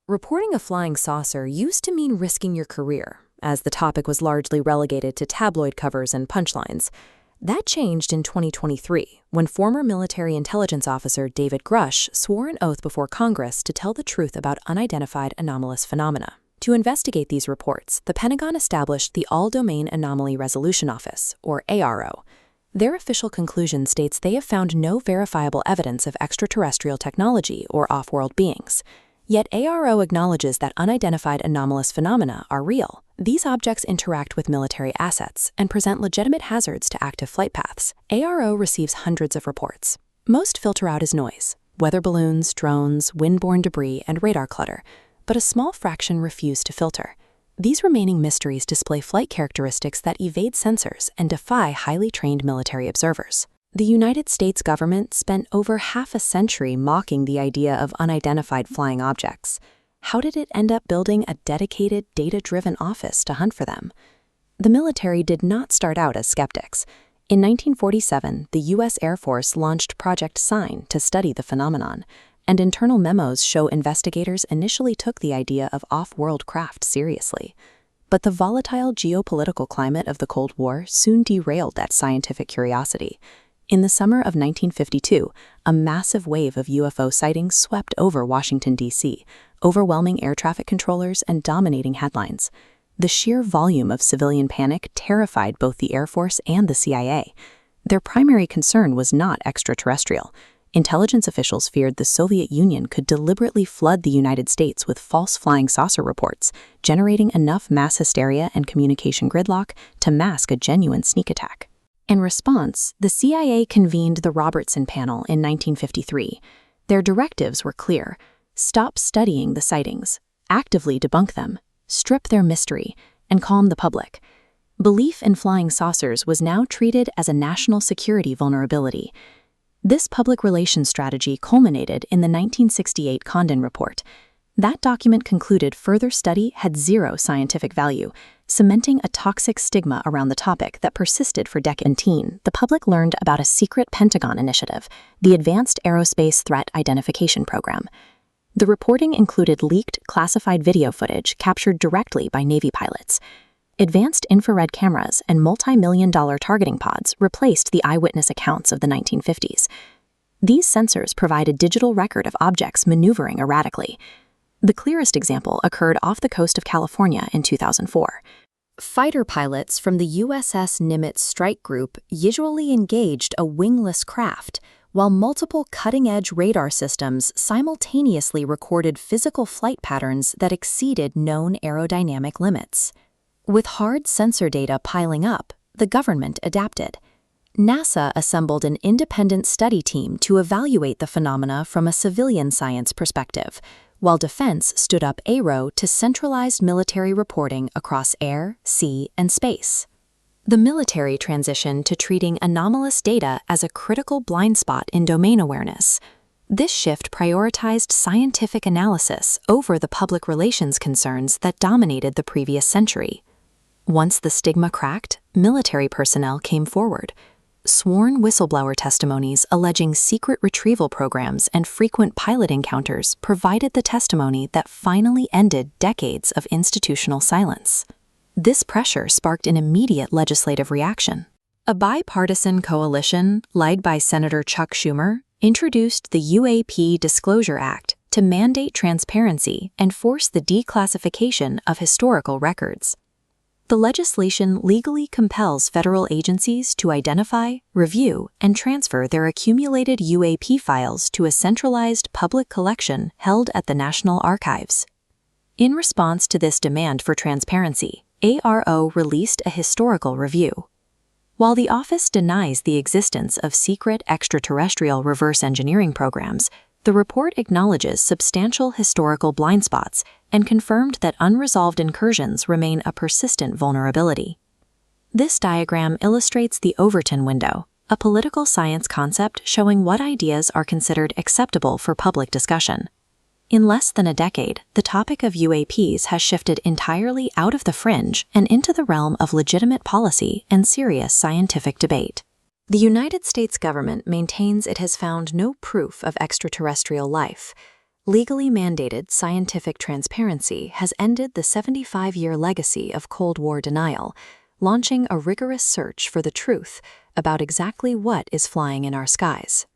Reporting a flying saucer used to mean risking your career, as the topic was largely relegated to tabloid covers and punchlines. That changed in 2023, when former military intelligence officer David Grush swore an oath before Congress to tell the truth about unidentified anomalous phenomena. To investigate these reports, the Pentagon established the All-Domain Anomaly Resolution Office, or ARO. Their official conclusion states they have found no verifiable evidence of extraterrestrial technology or off-world beings. Yet ARO acknowledges that unidentified anomalous phenomena are real. These objects interact with military assets and present legitimate hazards to active flight paths. ARO receives hundreds of reports. Most filter out as noise, weather balloons, drones, windborne debris, and radar clutter, but a small fraction refuse to filter. These remaining mysteries display flight characteristics that evade sensors and defy highly trained military observers. The United States government spent over half a century mocking the idea of unidentified flying objects. How did it end up building a dedicated, data-driven office to hunt for them? The military did not start out as skeptics. In 1947, the U.S. Air Force launched Project Sign to study the phenomenon, and internal memos show investigators initially took the idea of off-world craft seriously. But the volatile geopolitical climate of the Cold War soon derailed that scientific curiosity. In the summer of 1952, a massive wave of UFO sightings swept over Washington, D.C., overwhelming air traffic controllers and dominating headlines. The sheer volume of civilian panic terrified both the Air Force and the CIA. Their primary concern was not extraterrestrial. Intelligence officials feared the Soviet Union could deliberately flood the United States with false flying saucer reports, generating enough mass hysteria and communication gridlock to mask a genuine sneak attack. In response, the CIA convened the Robertson Panel in 1953. Their directives were clear: stop studying the sightings, actively debunk them, strip their mystery, and calm the public. Belief in flying saucers was now treated as a national security vulnerability. This public relations strategy culminated in the 1968 Condon Report. That document concluded further study had zero scientific value, cementing a toxic stigma around the topic that persisted for decades. The public learned about a secret Pentagon initiative, the Advanced Aerospace Threat Identification Program. The reporting included leaked, classified video footage captured directly by Navy pilots. Advanced infrared cameras and multi-million-dollar targeting pods replaced the eyewitness accounts of the 1950s. These sensors provide a digital record of objects maneuvering erratically. The clearest example occurred off the coast of California in 2004. Fighter pilots from the USS Nimitz Strike Group usually engaged a wingless craft, while multiple cutting-edge radar systems simultaneously recorded physical flight patterns that exceeded known aerodynamic limits. With hard sensor data piling up, the government adapted. NASA assembled an independent study team to evaluate the phenomena from a civilian science perspective, while Defense stood up ARO to centralize military reporting across air, sea, and space. The military transitioned to treating anomalous data as a critical blind spot in domain awareness. This shift prioritized scientific analysis over the public relations concerns that dominated the previous century. Once the stigma cracked, military personnel came forward. Sworn whistleblower testimonies alleging secret retrieval programs and frequent pilot encounters provided the testimony that finally ended decades of institutional silence. This pressure sparked an immediate legislative reaction. A bipartisan coalition, led by Senator Chuck Schumer, introduced the UAP Disclosure Act to mandate transparency and force the declassification of historical records. The legislation legally compels federal agencies to identify, review, and transfer their accumulated UAP files to a centralized public collection held at the National Archives. In response to this demand for transparency, ARO released a historical review. While the office denies the existence of secret extraterrestrial reverse engineering programs, the report acknowledges substantial historical blind spots and confirmed that unresolved incursions remain a persistent vulnerability. This diagram illustrates the Overton window, a political science concept showing what ideas are considered acceptable for public discussion. In less than a decade, the topic of UAPs has shifted entirely out of the fringe and into the realm of legitimate policy and serious scientific debate. The United States government maintains it has found no proof of extraterrestrial life. Legally mandated scientific transparency has ended the 75-year legacy of Cold War denial, launching a rigorous search for the truth about exactly what is flying in our skies.